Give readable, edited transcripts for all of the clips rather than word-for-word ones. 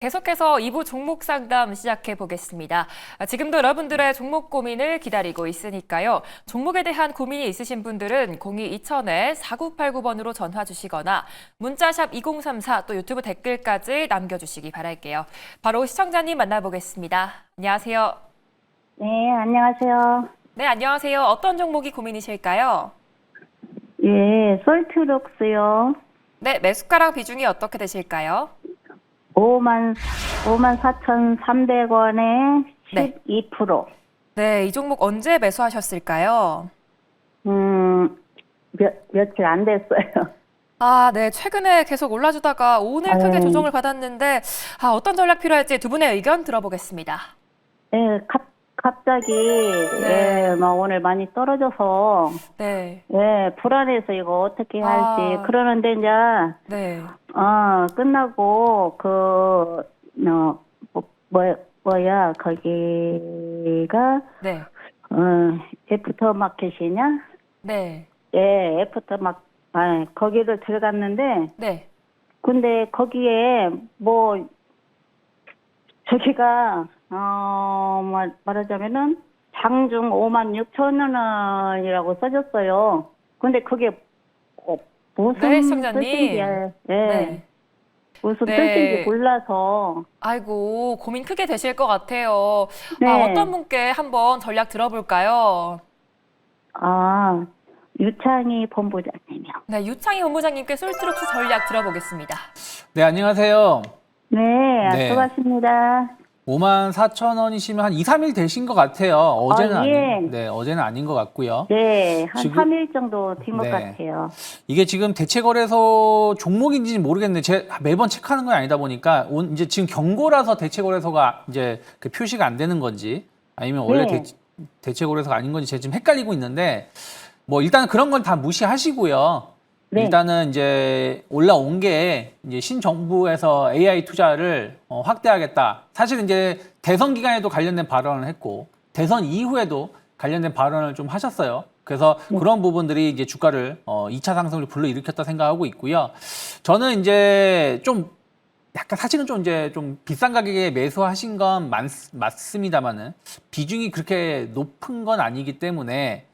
계속해서 2부 종목 상담 시작해 보겠습니다. 지금도 여러분들의 종목 고민을 기다리고 있으니까요. 종목에 대한 고민이 있으신 분들은 02-2000-4989번으로 전화 주시거나 문자샵 2034 또 유튜브 댓글까지 남겨주시기 바랄게요. 바로 시청자님 만나보겠습니다. 안녕하세요. 네, 안녕하세요. 네, 안녕하세요. 어떤 종목이 고민이실까요? 예, 솔트룩스요. 네, 매수가랑 비중이 어떻게 되실까요? 54,300원에 네. 12%. 네, 이 종목 언제 매수하셨을까요? 며칠 안 됐어요. 아, 네. 최근에 계속 올라주다가 오늘 크게 조정을 받았는데, 어떤 전략 필요할지 두 분의 의견 들어보겠습니다. 예, 갑자기, 네. 예, 오늘 많이 떨어져서, 네. 예, 불안해서 이거 어떻게 할지. 그러는데 이제, 네. 끝나고, 거기가, 네. 애프터마켓이냐? 네. 예, 거기를 들어갔는데, 네. 근데 거기에 저기가 말하자면은 장중 56,000원이라고 써졌어요. 근데 그게 무슨 네, 시청자님. 뜻인지 네. 무슨 네. 뜻인지 몰라서. 아이고, 고민 크게 되실 것 같아요. 네. 어떤 분께 한번 전략 들어볼까요? 유창희 본부장님이요. 네, 유창희 본부장님께 솔트룩스 전략 들어보겠습니다. 네, 안녕하세요. 네, 수고하십니다. 54,000원이시면 한 2, 3일 되신 것 같아요. 어제는 예. 어제는 아닌 것 같고요. 네, 한 지금- 3일 정도 된 것 네. 같아요. 이게 지금 대체거래소 종목인지는 모르겠는데 제가 매번 체크하는 건 아니다 보니까 이제 지금 경고라서 대체거래소가 이제 그 표시가 안 되는 건지 아니면 원래 네. 대체거래소가 아닌 건지 제가 지금 헷갈리고 있는데 일단 그런 건 다 무시하시고요. 네. 일단은 이제 올라온 게 이제 신정부에서 AI 투자를 확대하겠다. 사실 이제 대선 기간에도 관련된 발언을 했고 대선 이후에도 관련된 발언을 좀 하셨어요. 그래서 그런 부분들이 이제 주가를 2차 상승을 불러일으켰다 생각하고 있고요. 저는 이제 좀 약간 사실은 좀 이제 좀 비싼 가격에 매수하신 건 맞습니다만은 비중이 그렇게 높은 건 아니기 때문에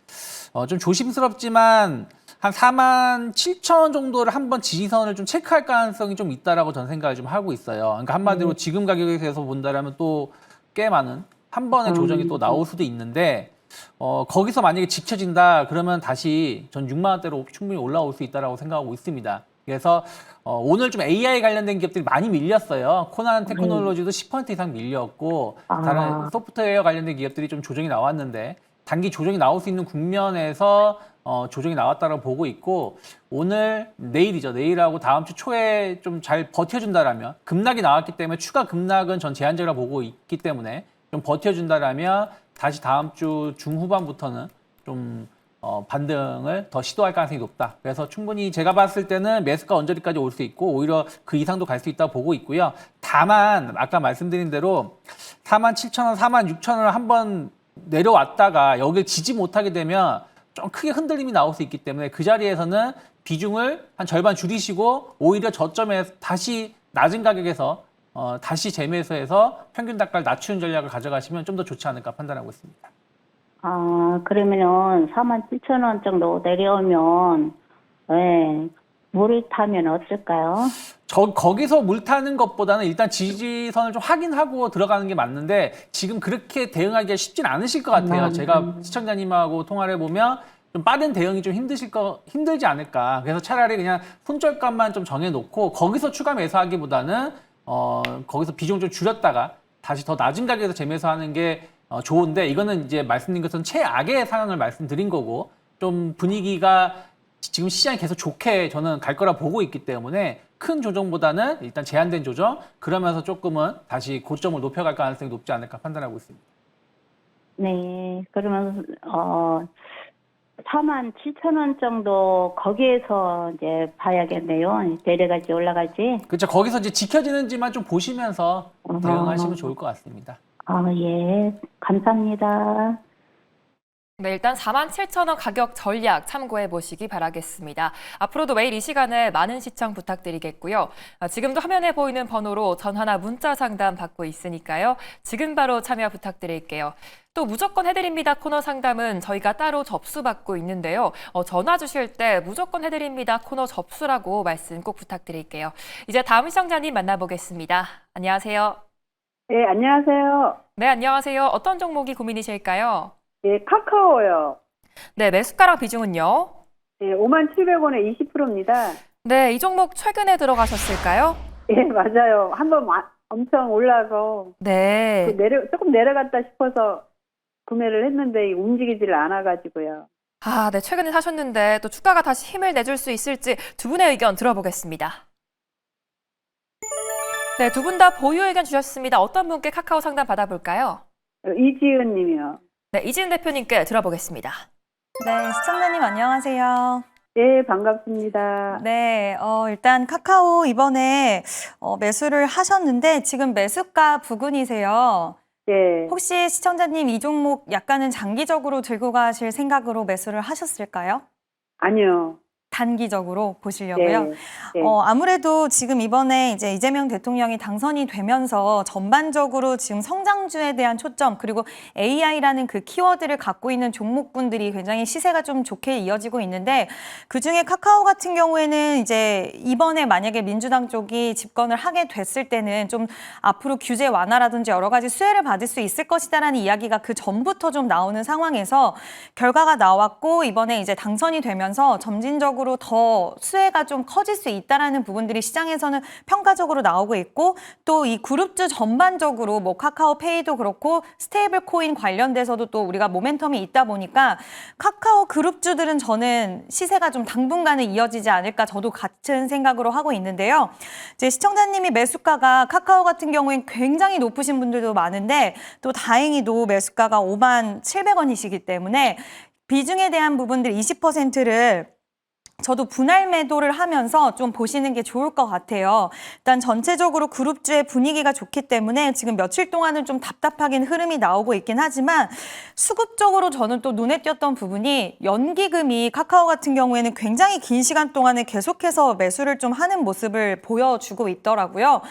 좀 조심스럽지만 한 47,000원 정도를 한번 지지선을 좀 체크할 가능성이 좀 있다라고 저는 생각을 좀 하고 있어요. 그러니까 한마디로 지금 가격에서 본다라면 또 꽤 많은 한 번의 조정이 또 나올 수도 있는데 거기서 만약에 지켜진다 그러면 다시 전 6만 원대로 충분히 올라올 수 있다라고 생각하고 있습니다. 그래서 오늘 좀 AI 관련된 기업들이 많이 밀렸어요. 코난 테크놀로지도 10% 이상 밀렸고 다른 소프트웨어 관련된 기업들이 좀 조정이 나왔는데 단기 조정이 나올 수 있는 국면에서 조정이 나왔다고 보고 있고 오늘 내일이죠. 내일하고 다음 주 초에 좀 잘 버텨준다라면 급락이 나왔기 때문에 추가 급락은 전 제한적이라고 보고 있기 때문에 좀 버텨준다라면 다시 다음 주 중후반부터는 좀 반등을 더 시도할 가능성이 높다. 그래서 충분히 제가 봤을 때는 매수가 언저리까지 올 수 있고 오히려 그 이상도 갈 수 있다고 보고 있고요. 다만 아까 말씀드린 대로 47,000원, 46,000원을 한번 내려왔다가 여길 지지 못하게 되면 좀 크게 흔들림이 나올 수 있기 때문에 그 자리에서는 비중을 한 절반 줄이시고 오히려 저점에 다시 낮은 가격에서 다시 재매수해서 평균 단가를 낮추는 전략을 가져가시면 좀 더 좋지 않을까 판단하고 있습니다. 그러면은 47,000원 정도 내려오면 물을 타면 어떨까요? 거기서 물 타는 것보다는 일단 지지선을 좀 확인하고 들어가는 게 맞는데 지금 그렇게 대응하기가 쉽진 않으실 것 같아요. 제가 시청자님하고 통화를 해보면 좀 빠른 대응이 좀 힘들지 않을까. 그래서 차라리 그냥 손절값만 좀 정해놓고 거기서 추가 매수하기보다는 거기서 비중 좀 줄였다가 다시 더 낮은 가격에서 재매수하는 게 좋은데 이거는 이제 말씀드린 것은 최악의 상황을 말씀드린 거고 좀 분위기가 지금 시장이 계속 좋게 저는 갈 거라 보고 있기 때문에 큰 조정보다는 일단 제한된 조정 그러면서 조금은 다시 고점을 높여갈 가능성이 높지 않을까 판단하고 있습니다. 네, 그러면 47,000원 정도 거기에서 이제 봐야겠네요. 내려갈지 올라갈지. 그렇죠. 거기서 이제 지켜지는지만 좀 보시면서 대응하시면 좋을 것 같습니다. 예, 감사합니다. 네, 일단 47,000원 가격 전략 참고해 보시기 바라겠습니다. 앞으로도 매일 이 시간에 많은 시청 부탁드리겠고요. 지금도 화면에 보이는 번호로 전화나 문자 상담 받고 있으니까요. 지금 바로 참여 부탁드릴게요. 또 무조건 해드립니다 코너 상담은 저희가 따로 접수받고 있는데요. 전화 주실 때 무조건 해드립니다 코너 접수라고 말씀 꼭 부탁드릴게요. 이제 다음 시청자님 만나보겠습니다. 안녕하세요. 네, 안녕하세요. 네, 안녕하세요. 어떤 종목이 고민이실까요? 예, 카카오요. 네, 매수가랑 비중은요? 예, 57,000원에 20%입니다. 네, 이 종목 최근에 들어가셨을까요? 예, 맞아요. 한번 엄청 올라서 네. 조금 내려갔다 싶어서 구매를 했는데 움직이지를 않아가지고요. 아, 네, 최근에 사셨는데 또 주가가 다시 힘을 내줄 수 있을지 두 분의 의견 들어보겠습니다. 네, 두 분 다 보유 의견 주셨습니다. 어떤 분께 카카오 상담 받아볼까요? 이지은 님이요. 네, 이지은 대표님께 들어보겠습니다. 네, 시청자님 안녕하세요. 예, 반갑습니다. 네, 일단 카카오 이번에 매수를 하셨는데 지금 매수가 부근이세요. 예, 혹시 시청자님 이 종목 약간은 장기적으로 들고 가실 생각으로 매수를 하셨을까요? 아니요. 단기적으로 보시려고요. 예, 아무래도 지금 이번에 이제 이재명 대통령이 당선이 되면서 전반적으로 지금 성장주에 대한 초점 그리고 AI라는 그 키워드를 갖고 있는 종목군들이 굉장히 시세가 좀 좋게 이어지고 있는데 그중에 카카오 같은 경우에는 이제 이번에 만약에 민주당 쪽이 집권을 하게 됐을 때는 좀 앞으로 규제 완화라든지 여러 가지 수혜를 받을 수 있을 것이다라는 이야기가 그 전부터 좀 나오는 상황에서 결과가 나왔고 이번에 이제 당선이 되면서 점진적으로 더 수혜가 좀 커질 수 있다라는 부분들이 시장에서는 평가적으로 나오고 있고 또 이 그룹주 전반적으로 뭐 카카오페이도 그렇고 스테이블 코인 관련돼서도 또 우리가 모멘텀이 있다 보니까 카카오 그룹주들은 저는 시세가 좀 당분간은 이어지지 않을까 저도 같은 생각으로 하고 있는데요. 이제 시청자님이 매수가가 카카오 같은 경우엔 굉장히 높으신 분들도 많은데 또 다행히도 매수가가 57,000원이시기 때문에 비중에 대한 부분들 20%를 저도 분할 매도를 하면서 좀 보시는 게 좋을 것 같아요. 일단 전체적으로 그룹주의 분위기가 좋기 때문에 지금 며칠 동안은 좀 답답하긴 흐름이 나오고 있긴 하지만 수급적으로 저는 또 눈에 띄었던 부분이 연기금이 카카오 같은 경우에는 굉장히 긴 시간 동안에 계속해서 매수를 좀 하는 모습을 보여주고 있더라고요.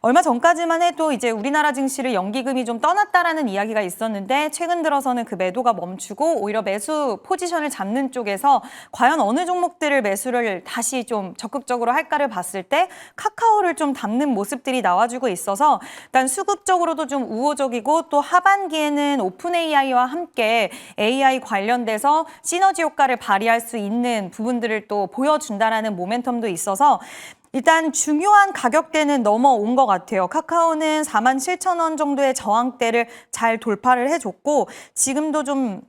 얼마 전까지만 해도 이제 우리나라 증시를 연기금이 좀 떠났다라는 이야기가 있었는데 최근 들어서는 그 매도가 멈추고 오히려 매수 포지션을 잡는 쪽에서 과연 어느 종목들을 매수를 다시 좀 적극적으로 할까를 봤을 때 카카오를 좀 담는 모습들이 나와주고 있어서 일단 수급적으로도 좀 우호적이고 또 하반기에는 오픈 AI와 함께 AI 관련돼서 시너지 효과를 발휘할 수 있는 부분들을 또 보여준다라는 모멘텀도 있어서 일단 중요한 가격대는 넘어온 것 같아요. 카카오는 47,000원 정도의 저항대를 잘 돌파를 해줬고 지금도 좀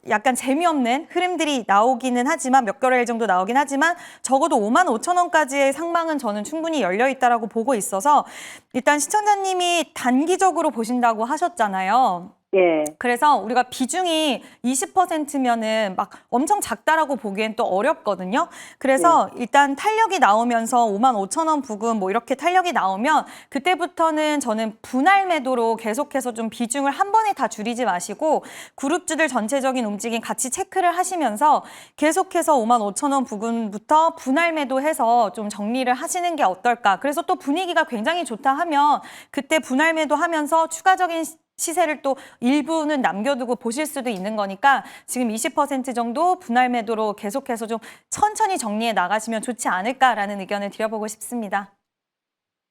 약간 재미없는 흐름들이 나오기는 하지만 몇 개월 정도 나오긴 하지만 적어도 55,000원까지의 상방은 저는 충분히 열려있다라고 보고 있어서 일단 시청자님이 단기적으로 보신다고 하셨잖아요. 예, 그래서 우리가 비중이 20%면은 막 엄청 작다라고 보기엔 또 어렵거든요. 그래서 일단 탄력이 나오면서 55,000원 부근 뭐 이렇게 탄력이 나오면 그때부터는 저는 분할 매도로 계속해서 좀 비중을 한 번에 다 줄이지 마시고 그룹주들 전체적인 움직임 같이 체크를 하시면서 계속해서 55,000원 부근부터 분할 매도해서 좀 정리를 하시는 게 어떨까. 그래서 또 분위기가 굉장히 좋다 하면 그때 분할 매도하면서 추가적인 시세를 또 일부는 남겨두고 보실 수도 있는 거니까 지금 20% 정도 분할 매도로 계속해서 좀 천천히 정리해 나가시면 좋지 않을까라는 의견을 드려보고 싶습니다.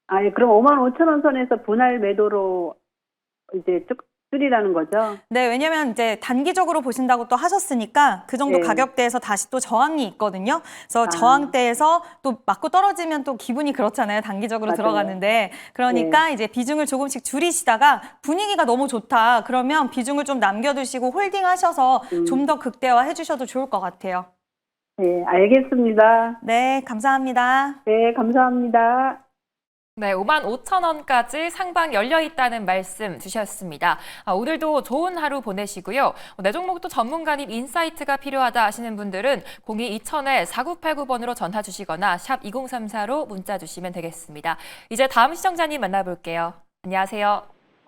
아니 그럼 55,000원 선에서 분할 매도로 이제 쭉 줄이라는 거죠? 네, 왜냐면 이제 단기적으로 보신다고 또 하셨으니까 그 정도 네. 가격대에서 다시 또 저항이 있거든요. 그래서 저항대에서 또 맞고 떨어지면 또 기분이 그렇잖아요. 단기적으로 맞아요. 들어가는데. 그러니까 이제 비중을 조금씩 줄이시다가 분위기가 너무 좋다. 그러면 비중을 좀 남겨두시고 홀딩하셔서 좀 더 극대화해 주셔도 좋을 것 같아요. 네, 알겠습니다. 네, 감사합니다. 네, 감사합니다. 네, 55,000원까지 상방 열려 있다는 말씀 주셨습니다. 오늘도 좋은 하루 보내시고요. 내 종목도 전문가님 인사이트가 필요하다 하시는 분들은 02-2000-4989번으로 전화 주시거나 샵 2034로 문자 주시면 되겠습니다. 이제 다음 시청자님 만나볼게요. 안녕하세요.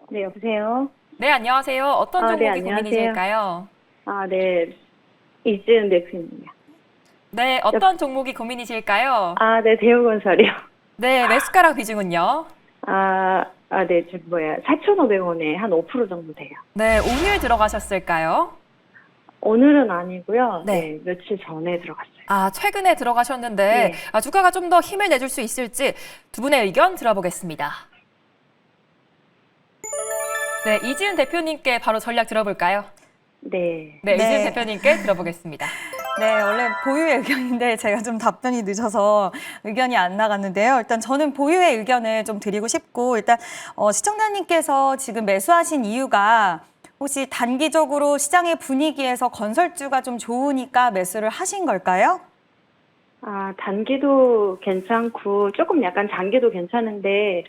네, 여보세요. 네, 안녕하세요. 어떤 네, 종목이 안녕하세요. 고민이실까요? 아, 네. 이지은 대표님이요. 네, 어떤 종목이 고민이실까요? 아, 네. 대우건설이요. 네, 매수가랑 비중은요? 네. 4,500원에 한 5% 정도 돼요. 네, 오늘 들어가셨을까요? 오늘은 아니고요. 네. 네. 며칠 전에 들어갔어요. 아, 최근에 들어가셨는데 네. 주가가 좀 더 힘을 내줄 수 있을지 두 분의 의견 들어보겠습니다. 네, 이지은 대표님께 바로 전략 들어볼까요? 네. 네, 네. 이지은 대표님께 들어보겠습니다. 네, 원래 보유의 의견인데 제가 좀 답변이 늦어서 의견이 안 나갔는데요. 일단 저는 보유의 의견을 좀 드리고 싶고, 일단 시청자님께서 지금 매수하신 이유가 혹시 단기적으로 시장의 분위기에서 건설주가 좀 좋으니까 매수를 하신 걸까요? 아, 단기도 괜찮고 조금 약간 장기도 괜찮은데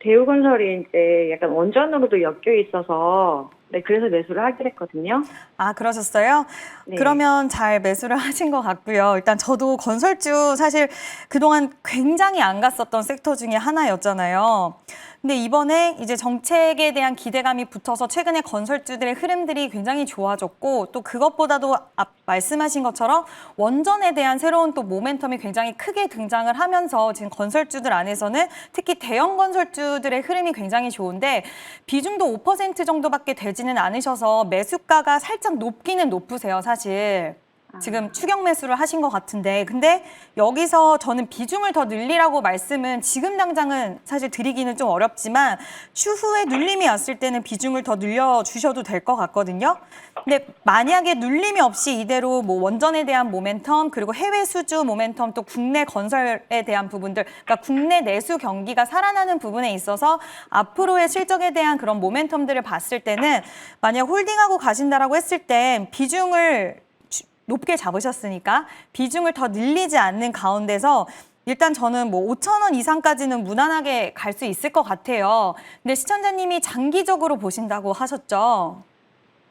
대우건설이 이제 약간 원전으로도 엮여 있어서 네, 그래서 매수를 하긴 했거든요. 아, 그러셨어요? 네. 그러면 잘 매수를 하신 것 같고요. 일단 저도 건설주 사실 그동안 굉장히 안 갔었던 섹터 중에 하나였잖아요. 근데 이번에 이제 정책에 대한 기대감이 붙어서 최근에 건설주들의 흐름들이 굉장히 좋아졌고, 또 그것보다도 말씀하신 것처럼 원전에 대한 새로운 또 모멘텀이 굉장히 크게 등장을 하면서 지금 건설주들 안에서는 특히 대형 건설주들의 흐름이 굉장히 좋은데, 비중도 5% 정도밖에 되지는 않으셔서 매수가가 살짝 높기는 높으세요, 사실. 지금 추격 매수를 하신 것 같은데, 근데 여기서 저는 비중을 더 늘리라고 말씀은 지금 당장은 사실 드리기는 좀 어렵지만 추후에 눌림이 왔을 때는 비중을 더 늘려주셔도 될 것 같거든요. 근데 만약에 눌림이 없이 이대로 뭐 원전에 대한 모멘텀, 그리고 해외 수주 모멘텀, 또 국내 건설에 대한 부분들, 그러니까 국내 내수 경기가 살아나는 부분에 있어서 앞으로의 실적에 대한 그런 모멘텀들을 봤을 때는 만약 홀딩하고 가신다라고 했을 땐 비중을 높게 잡으셨으니까 비중을 더 늘리지 않는 가운데서 일단 저는 뭐 5,000원 이상까지는 무난하게 갈 수 있을 것 같아요. 근데 시청자님이 장기적으로 보신다고 하셨죠?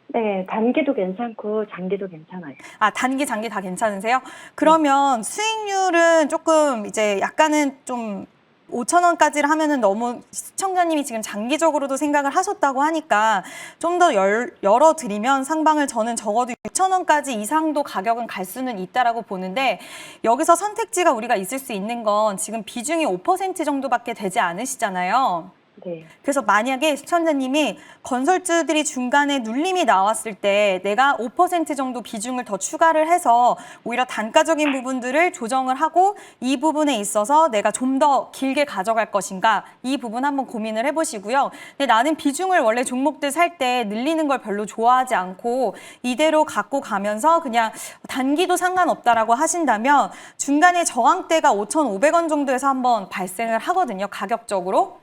네, 단기도 괜찮고 장기도 괜찮아요. 아, 단기, 장기 다 괜찮으세요? 그러면 수익률은 조금 이제 약간은 좀 5,000원까지를 하면은 너무 시청자님이 지금 장기적으로도 생각을 하셨다고 하니까 좀 더 열어드리면 상방을 저는 적어도 6,000원까지 이상도 가격은 갈 수는 있다라고 보는데, 여기서 선택지가 우리가 있을 수 있는 건 지금 비중이 5% 정도밖에 되지 않으시잖아요. 네. 그래서 만약에 시청자님이 건설주들이 중간에 눌림이 나왔을 때 내가 5% 정도 비중을 더 추가를 해서 오히려 단가적인 부분들을 조정을 하고 이 부분에 있어서 내가 좀 더 길게 가져갈 것인가, 이 부분 한번 고민을 해보시고요. 근데 나는 비중을 원래 종목들 살 때 늘리는 걸 별로 좋아하지 않고 이대로 갖고 가면서 그냥 단기도 상관없다라고 하신다면 중간에 저항대가 5,500원 정도에서 한번 발생을 하거든요, 가격적으로.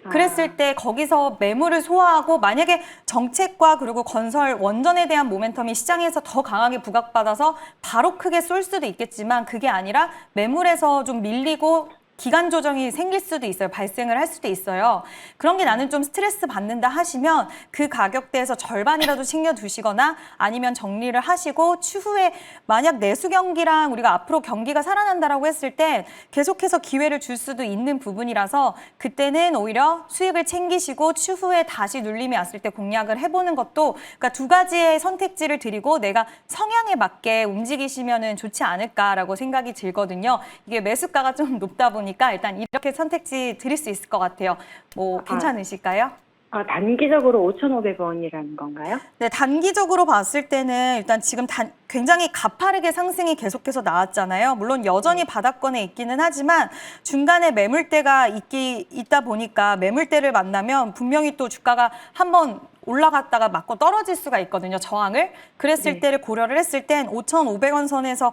그랬을 때 거기서 매물을 소화하고, 만약에 정책과 그리고 건설 원전에 대한 모멘텀이 시장에서 더 강하게 부각받아서 바로 크게 쏠 수도 있겠지만 그게 아니라 매물에서 좀 밀리고 기간 조정이 생길 수도 있어요. 발생을 할 수도 있어요. 그런 게 나는 좀 스트레스 받는다 하시면 그 가격대에서 절반이라도 챙겨두시거나 아니면 정리를 하시고, 추후에 만약 내수 경기랑 우리가 앞으로 경기가 살아난다라고 했을 때 계속해서 기회를 줄 수도 있는 부분이라서 그때는 오히려 수익을 챙기시고 추후에 다시 눌림이 왔을 때 공략을 해보는 것도, 그러니까 두 가지의 선택지를 드리고 내가 성향에 맞게 움직이시면은 좋지 않을까라고 생각이 들거든요. 이게 매수가가 좀 높다 보니까 일단 이렇게 선택지 드릴 수 있을 것 같아요. 뭐 괜찮으실까요? 아, 단기적으로 5,500원이라는 건가요? 네, 단기적으로 봤을 때는 일단 지금 굉장히 가파르게 상승이 계속해서 나왔잖아요. 물론 여전히 바닥권에 있기는 하지만 중간에 매물대가 있다 보니까 매물대를 만나면 분명히 또 주가가 한번 올라갔다가 맞고 떨어질 수가 있거든요, 저항을. 그랬을 때를 고려를 했을 땐 5,500원 선에서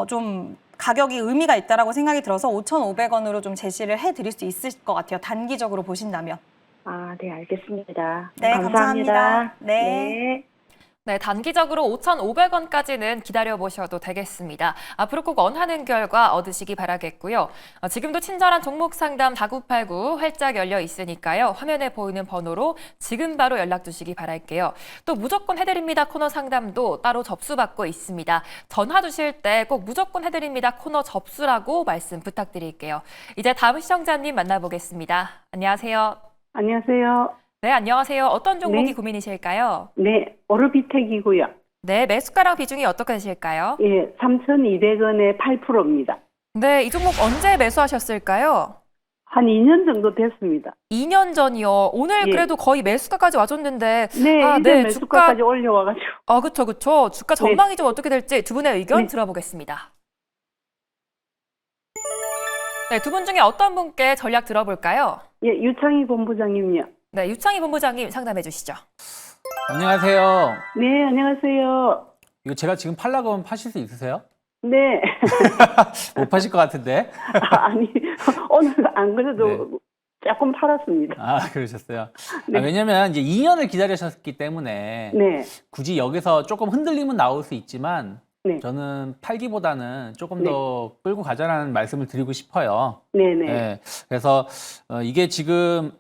좀 가격이 의미가 있다라고 생각이 들어서 5,500원으로 좀 제시를 해드릴 수 있을 것 같아요, 단기적으로 보신다면. 아, 네, 알겠습니다. 네, 감사합니다. 네. 네, 단기적으로 5,500원까지는 기다려보셔도 되겠습니다. 앞으로 꼭 원하는 결과 얻으시기 바라겠고요. 지금도 친절한 종목 상담 4989 활짝 열려 있으니까요. 화면에 보이는 번호로 지금 바로 연락 주시기 바랄게요. 또 무조건 해드립니다 코너 상담도 따로 접수받고 있습니다. 전화 주실 때 꼭 무조건 해드립니다 코너 접수라고 말씀 부탁드릴게요. 이제 다음 시청자님 만나보겠습니다. 안녕하세요. 안녕하세요. 네, 안녕하세요. 어떤 종목이 네. 고민이실까요? 네, 오르비텍이고요. 네, 매수가랑 비중이 어떻게 되실까요? 예, 3,200원에 8%입니다. 네, 이 종목 언제 매수하셨을까요? 한 2년 정도 됐습니다. 2년 전이요. 오늘 예. 그래도 거의 매수가까지 와줬는데. 네, 아, 이제 네, 매수가까지 올려와가지고. 그쵸. 주가 전망이 좀 어떻게 될지 두 분의 의견 네. 들어보겠습니다. 네, 두 분 중에 어떤 분께 전략 들어볼까요? 예, 유창희 본부장님요. 네, 유창희 본부장님 상담해 주시죠. 안녕하세요. 네, 안녕하세요. 이거 제가 지금 팔라고 하면 파실 수 있으세요? 네. 못 파실 것 같은데. 아니, 오늘 안 그래도 조금 팔았습니다. 아, 그러셨어요. 네. 왜냐면 이제 2년을 기다리셨기 때문에 네. 굳이 여기서 조금 흔들림은 나올 수 있지만 네. 저는 팔기보다는 조금 네. 더 끌고 가자라는 말씀을 드리고 싶어요. 네네. 네. 그래서 이게 지금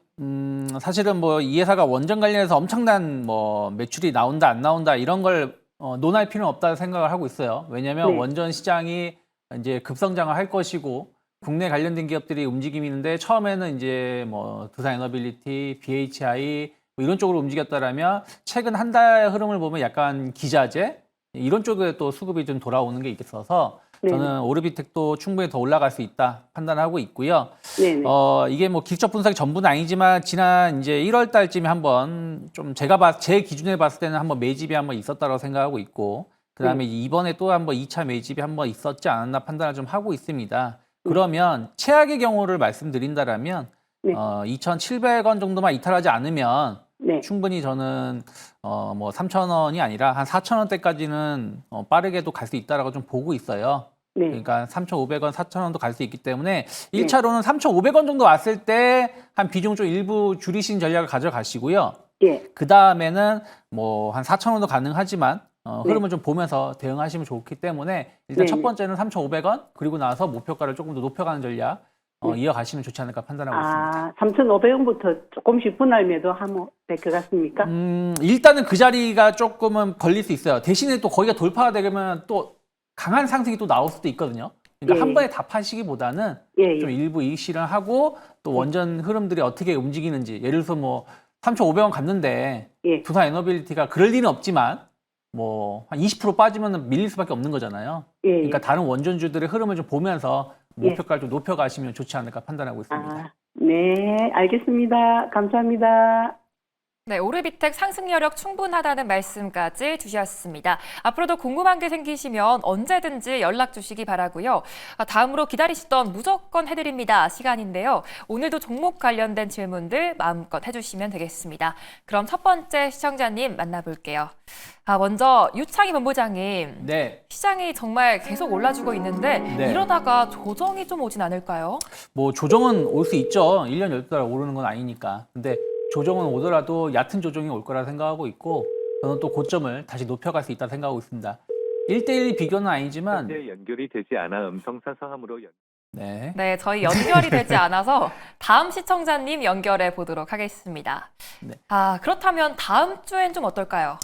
사실은 뭐 이 회사가 원전 관련해서 엄청난 뭐 매출이 나온다 안 나온다 이런 걸 논할 필요는 없다고 생각을 하고 있어요. 왜냐하면 네. 원전 시장이 이제 급성장을 할 것이고 국내 관련된 기업들이 움직임이 있는데 처음에는 이제 뭐 두산에너빌리티, BHI 뭐 이런 쪽으로 움직였다라면 최근 한 달 흐름을 보면 약간 기자재 이런 쪽에 또 수급이 좀 돌아오는 게 있어서 네. 저는 오르비텍도 충분히 더 올라갈 수 있다 판단하고 있고요. 네네. 이게 뭐 기술적 분석이 전부는 아니지만 지난 이제 1월 달쯤에 한번 좀 제 기준에 봤을 때는 한번 매집이 한번 있었다고 생각하고 있고 그다음에 이번에 또 한번 2차 매집이 한번 있었지 않았나 판단을 좀 하고 있습니다. 그러면 최악의 경우를 말씀드린다라면 네. 2,700원 정도만 이탈하지 않으면 네. 충분히 저는 뭐 3,000원이 아니라 한 4,000원대까지는 빠르게도 갈 수 있다라고 좀 보고 있어요. 네. 그러니까 3,500원, 4,000원도 갈 수 있기 때문에 1차로는 3,500원 정도 왔을 때 한 비중 좀 일부 줄이신 전략을 가져가시고요. 예. 그 다음에는 뭐 한 4,000원도 가능하지만 흐름을 좀 보면서 대응하시면 좋기 때문에 일단 네. 첫 번째는 3,500원 그리고 나서 목표가를 조금 더 높여가는 전략 이어가시면 좋지 않을까 판단하고 있습니다. 아, 3,500원부터 조금씩 분할 매도하면 될 것 같습니까? 일단은 그 자리가 조금은 걸릴 수 있어요. 대신에 또 거기가 돌파가 되면 또 강한 상승이 또 나올 수도 있거든요. 그러니까 예. 한 번에 다 파시기보다는 예, 좀 예. 일부 이익 실현하고 또 원전 흐름들이 어떻게 움직이는지 예를 들어서 뭐 3,500원 갔는데 예. 두산 에너빌리티가 그럴 리는 없지만 뭐 한 20% 빠지면 밀릴 수밖에 없는 거잖아요. 예, 그러니까 다른 원전주들의 흐름을 좀 보면서 예. 목표가를 좀 높여가시면 좋지 않을까 판단하고 있습니다. 아, 네, 알겠습니다. 감사합니다. 네, 오르비텍 상승 여력 충분하다는 말씀까지 주셨습니다. 앞으로도 궁금한 게 생기시면 언제든지 연락 주시기 바라고요. 다음으로 기다리시던 무조건 해드립니다 시간인데요. 오늘도 종목 관련된 질문들 마음껏 해주시면 되겠습니다. 그럼 첫 번째 시청자님 만나볼게요. 먼저 유창희 본부장님. 네. 시장이 정말 계속 올라주고 있는데 네. 이러다가 조정이 좀 오진 않을까요? 뭐 조정은 올 수 있죠. 1년 12달 오르는 건 아니니까. 근데 조정은 오더라도 얕은 조정이 올 거라 생각하고 있고 저는 또 고점을 다시 높여갈 수 있다 생각하고 있습니다. 1대1 비교는 아니지만 현재 연결이 되지 않아 음성사서함으로 네. 네, 저희 연결이 되지 않아서 다음 시청자님 연결해 보도록 하겠습니다. 네. 그렇다면 다음 주엔 좀 어떨까요?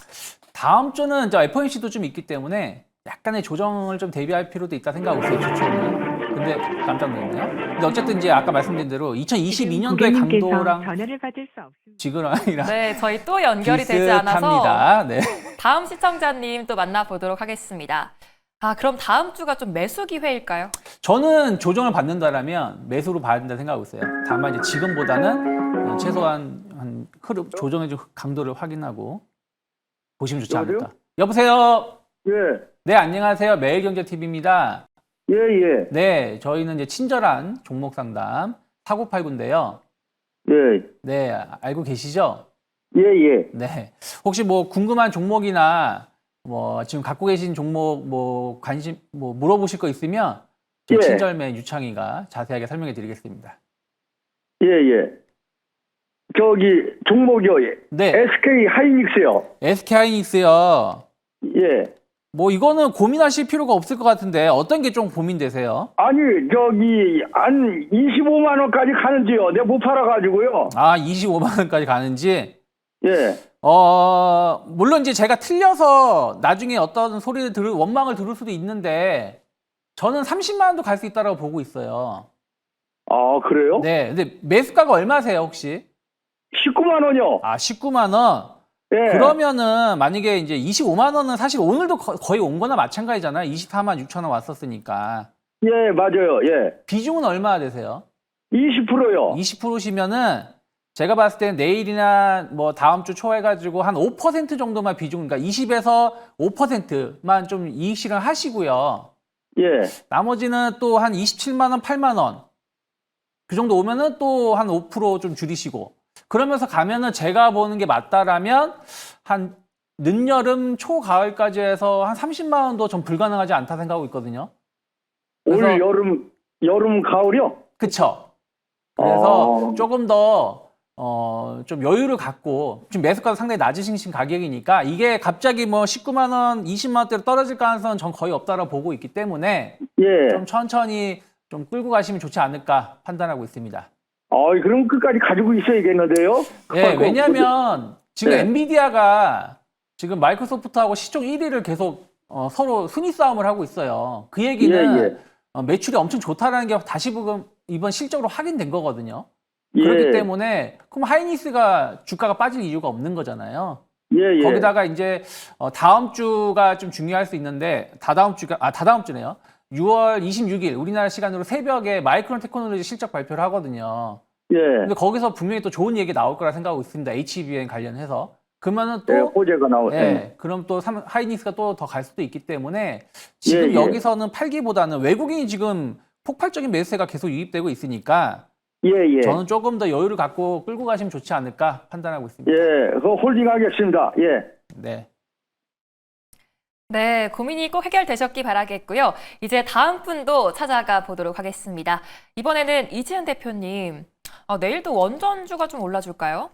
다음 주는 FOMC도 좀 있기 때문에 약간의 조정을 좀 대비할 필요도 있다 생각하고 있어요. 주초는. 근데 깜짝 놀랐네요. 근데 어쨌든 이제 아까 말씀드린 대로 2022년도의 강도랑 전화를 받을 수 없습니다. 지금이랑 네, 저희 또 연결이 되지 않아서 비슷합니다. 네. 다음 시청자님 또 만나보도록 하겠습니다. 그럼 다음 주가 좀 매수 기회일까요? 저는 조정을 받는다라면 매수로 봐야 된다 생각하고 있어요. 다만 이제 지금보다는 최소한 한 흐름 조정의 좀 강도를 확인하고 보시면 좋지 않을까. 여보세요. 예, 네, 안녕하세요. 매일경제TV입니다. 예, 예, 네, 저희는 이제 친절한 종목 상담 4989인데요. 예, 네, 알고 계시죠? 예, 예. 네. 혹시 뭐 궁금한 종목이나 뭐 지금 갖고 계신 종목 뭐 관심 뭐 물어보실 거 있으면 저희 예. 친절매 유창희가 자세하게 설명해 드리겠습니다. 예, 예. 저기 종목이요. 예. 네. SK 하이닉스요. SK하이닉스요. 예. 뭐 이거는 고민하실 필요가 없을 것 같은데 어떤 게 좀 고민되세요? 아니 저기 한 25만 원까지 가는지요. 내가 못 팔아가지고요. 25만 원까지 가는지. 예. 물론 이제 제가 틀려서 나중에 어떤 소리를 원망을 들을 수도 있는데 저는 30만 원도 갈 수 있다고 보고 있어요. 아 그래요? 네. 근데 매수가가 얼마세요, 혹시? 19만 원이요. 19만 원. 예. 그러면은 만약에 이제 25만 원은 사실 오늘도 거의 온 거나 마찬가지잖아요. 24만 6천 원 왔었으니까. 예, 맞아요. 예. 비중은 얼마나 되세요? 20%요. 20%시면은 제가 봤을 때는 내일이나 뭐 다음 주 초 해가지고 한 5% 정도만 비중, 그러니까 20에서 5%만 좀 이익 실현하시고요. 예. 나머지는 또 한 27만 원, 8만 원. 그 정도 오면은 또 한 5% 좀 줄이시고. 그러면서 가면은 제가 보는 게 맞다라면 한 늦여름, 초가을까지 해서 한 30만 원도 좀 불가능하지 않다 생각하고 있거든요. 올 그래서- 여름, 가을이요? 그쵸. 그래서 어. 조금 더, 좀 여유를 갖고, 지금 매수가도 상당히 낮으신 가격이니까, 이게 갑자기 뭐 19만 원, 20만 원대로 떨어질 가능성은 전 거의 없다고 보고 있기 때문에, 예. 좀 천천히 좀 끌고 가시면 좋지 않을까 판단하고 있습니다. 그럼 끝까지 가지고 있어야겠는데요? 예, 왜냐면, 지금 네. 엔비디아가 지금 마이크로소프트하고 시총 1위를 계속 서로 순위 싸움을 하고 있어요. 그 얘기는 예. 매출이 엄청 좋다라는 게 다시 이번 실적으로 확인된 거거든요. 예. 그렇기 때문에 그럼 하이닉스가 주가가 빠질 이유가 없는 거잖아요. 예, 예. 거기다가 이제 다음 주가 좀 중요할 수 있는데 다다음 주네요. 6월 26일 우리나라 시간으로 새벽에 마이크론 테크놀로지 실적 발표를 하거든요. 예. 근데 거기서 분명히 또 좋은 얘기 나올 거라 생각하고 있습니다. HBM 관련해서. 그러면은 또 예, 호재가 나오네. 예, 그럼 또 하이닉스가 또 더 갈 수도 있기 때문에 지금 예. 여기서는 팔기보다는 외국인이 지금 폭발적인 매수세가 계속 유입되고 있으니까 예, 예. 저는 조금 더 여유를 갖고 끌고 가시면 좋지 않을까 판단하고 있습니다. 예, 그 홀딩 하겠습니다. 예. 네. 네, 고민이 꼭 해결되셨기 바라겠고요. 이제 다음 분도 찾아가 보도록 하겠습니다. 이번에는 이지은 대표님, 내일도 원전주가 좀 올라줄까요?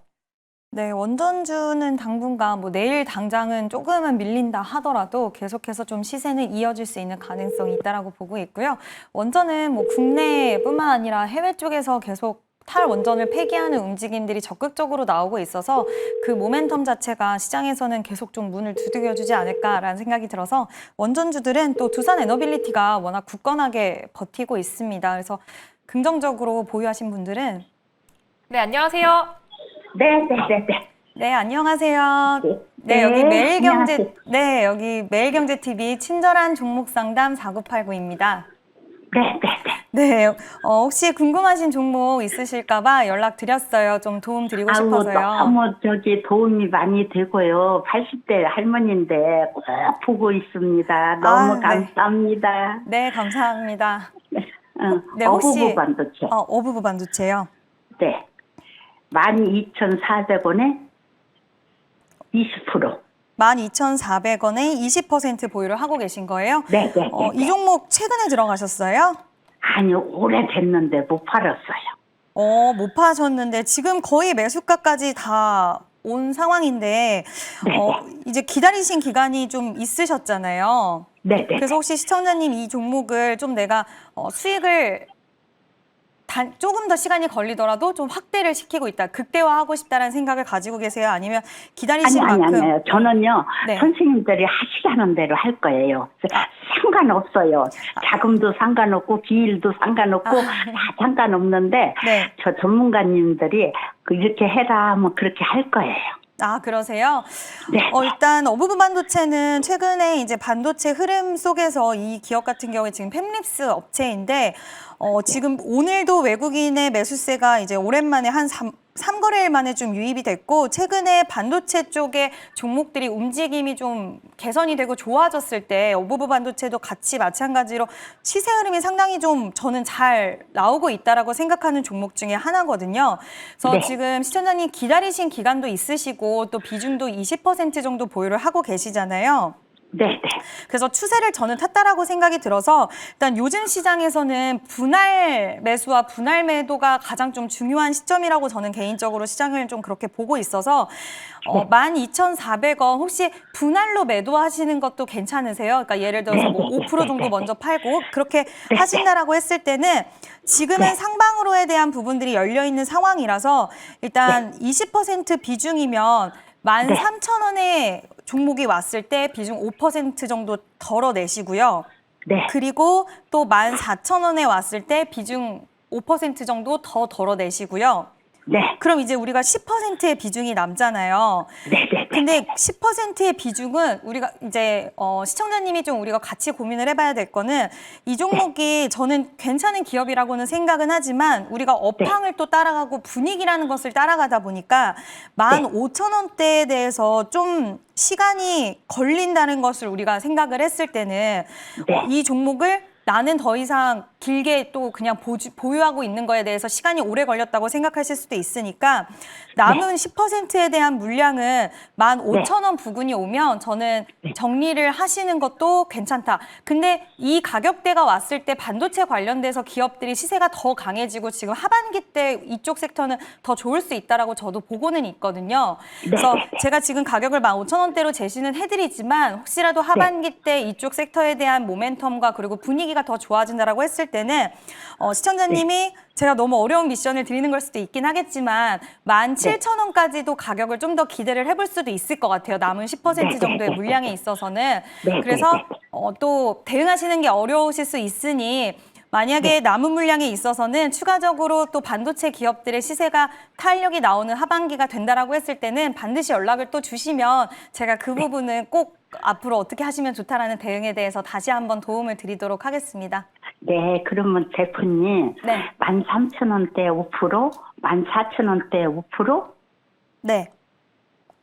네, 원전주는 당분간 뭐 내일 당장은 조금은 밀린다 하더라도 계속해서 좀 시세는 이어질 수 있는 가능성이 있다라고 보고 있고요. 원전은 뭐 국내뿐만 아니라 해외 쪽에서 계속 탈원전을 폐기하는 움직임들이 적극적으로 나오고 있어서 그 모멘텀 자체가 시장에서는 계속 좀 문을 두들겨주지 않을까라는 생각이 들어서 원전주들은 또 두산 에너빌리티가 워낙 굳건하게 버티고 있습니다. 그래서 긍정적으로 보유하신 분들은 네, 안녕하세요. 네. 네, 안녕하세요. 네, 네, 여기 매일경제, 안녕하세요. 네, 여기 매일경제TV 친절한 종목 상담 4989입니다. 네. 네, 혹시 궁금하신 종목 있으실까봐 연락드렸어요. 좀 도움 드리고 싶어서요. 너무 도움이 많이 되고요. 80대 할머니인데 꼭 보고 있습니다. 너무 네. 감사합니다. 네, 감사합니다. 네, 어부부 반도체. 어부부 반도체요. 네. 12,400원에 20%. 12,400원에 20% 보유를 하고 계신 거예요? 네. 이 종목 최근에 들어가셨어요? 아니, 오래됐는데 못 팔았어요. 못 파셨는데 지금 거의 매수가까지 다 온 상황인데 이제 기다리신 기간이 좀 있으셨잖아요. 네. 그래서 혹시 시청자님 이 종목을 좀 내가 수익을 조금 더 시간이 걸리더라도 좀 확대를 시키고 있다, 극대화하고 싶다는 생각을 가지고 계세요? 아니면 기다리신 만큼? 아니요. 저는요, 네. 선생님들이 하시라는 대로 할 거예요. 상관없어요. 자금도 상관없고, 기일도 상관없고, 다 상관없는데, 네. 저 전문가님들이 이렇게 해라 하면 그렇게 할 거예요. 그러세요? 네. 일단 어부부 반도체는 최근에 이제 반도체 흐름 속에서 이 기업 같은 경우에 지금 팹립스 업체인데 지금 오늘도 외국인의 매수세가 이제 오랜만에 한 3거래일 만에 좀 유입이 됐고, 최근에 반도체 쪽의 종목들이 움직임이 좀 개선이 되고 좋아졌을 때 어부부 반도체도 같이 마찬가지로 시세 흐름이 상당히 좀 저는 잘 나오고 있다라고 생각하는 종목 중에 하나거든요. 그래서 네. 지금 시청자님 기다리신 기간도 있으시고 또 비중도 20% 정도 보유를 하고 계시잖아요. 네. 그래서 추세를 저는 탔다라고 생각이 들어서 일단 요즘 시장에서는 분할 매수와 분할 매도가 가장 좀 중요한 시점이라고 저는 개인적으로 시장을 좀 그렇게 보고 있어서 12,400원 혹시 분할로 매도하시는 것도 괜찮으세요? 그러니까 예를 들어서 뭐 5% 정도 먼저 팔고 그렇게 하신다라고 했을 때는 지금은 상방으로에 대한 부분들이 열려 있는 상황이라서 일단 20% 비중이면 13,000원에 종목이 왔을 때 비중 5% 정도 덜어내시고요. 네. 그리고 또 14,000원에 왔을 때 비중 5% 정도 더 덜어내시고요. 네. 그럼 이제 우리가 10%의 비중이 남잖아요. 네네. 근데 10%의 비중은 우리가 이제 시청자님이 좀 우리가 같이 고민을 해봐야 될 거는 이 종목이 저는 괜찮은 기업이라고는 생각은 하지만 우리가 업황을 또 따라가고 분위기라는 것을 따라가다 보니까 15,000원대에 대해서 좀 시간이 걸린다는 것을 우리가 생각을 했을 때는 이 종목을 나는 더 이상 길게 또 그냥 보유하고 있는 거에 대해서 시간이 오래 걸렸다고 생각하실 수도 있으니까 남은 10%에 대한 물량은 15,000원 부근이 오면 저는 정리를 하시는 것도 괜찮다. 근데 이 가격대가 왔을 때 반도체 관련돼서 기업들이 시세가 더 강해지고 지금 하반기 때 이쪽 섹터는 더 좋을 수 있다라고 저도 보고는 있거든요. 그래서 제가 지금 가격을 15,000원대로 제시는 해드리지만 혹시라도 하반기 때 이쪽 섹터에 대한 모멘텀과 그리고 분위기가 더 좋아진다라고 했을 때는 시청자님이 제가 너무 어려운 미션을 드리는 걸 수도 있긴 하겠지만 17,000원까지도 가격을 좀 더 기대를 해볼 수도 있을 것 같아요. 남은 10% 정도의 물량에 있어서는. 그래서 또 대응하시는 게 어려우실 수 있으니 만약에 남은 물량에 있어서는 추가적으로 또 반도체 기업들의 시세가 탄력이 나오는 하반기가 된다라고 했을 때는 반드시 연락을 또 주시면 제가 그 부분은 꼭 앞으로 어떻게 하시면 좋다라는 대응에 대해서 다시 한번 도움을 드리도록 하겠습니다. 네, 그러면 대표님, 네. 13,000원대 5%, 14,000원대 5%? 네.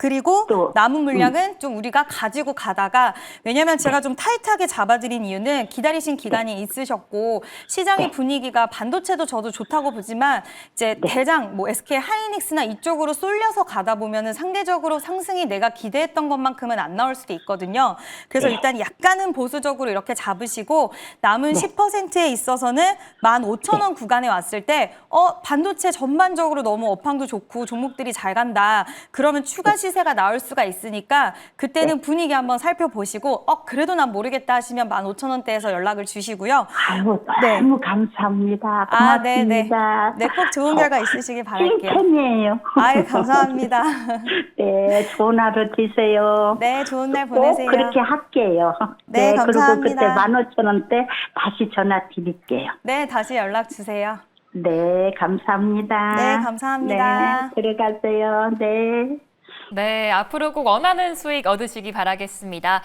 그리고 또, 남은 물량은 좀 우리가 가지고 가다가 왜냐하면 제가 좀 타이트하게 잡아드린 이유는 기다리신 기간이 있으셨고 시장의 분위기가 반도체도 저도 좋다고 보지만 이제 대장 뭐 SK 하이닉스나 이쪽으로 쏠려서 가다 보면은 상대적으로 상승이 내가 기대했던 것만큼은 안 나올 수도 있거든요. 그래서 일단 약간은 보수적으로 이렇게 잡으시고 남은 10%에 있어서는 15,000원 구간에 왔을 때 반도체 전반적으로 너무 업황도 좋고 종목들이 잘 간다. 그러면 추가 시세가 나올 수가 있으니까 그때는 분위기 한번 살펴보시고 그래도 난 모르겠다 하시면 15,000원대에서 연락을 주시고요. 아유, 너무 감사합니다. 고맙습니다. 네, 꼭 좋은 결과 있으시길 바랄게요. 찐팬이에요. 아유, 감사합니다. 네, 좋은 하루 되세요. 네, 좋은 날 꼭 보내세요. 그렇게 할게요. 네, 감사합니다. 그리고 그때 15,000원대 다시 전화 드릴게요. 네, 다시 연락 주세요. 네, 감사합니다. 네, 감사합니다. 네, 들어가세요. 네. 네, 앞으로 꼭 원하는 수익 얻으시기 바라겠습니다.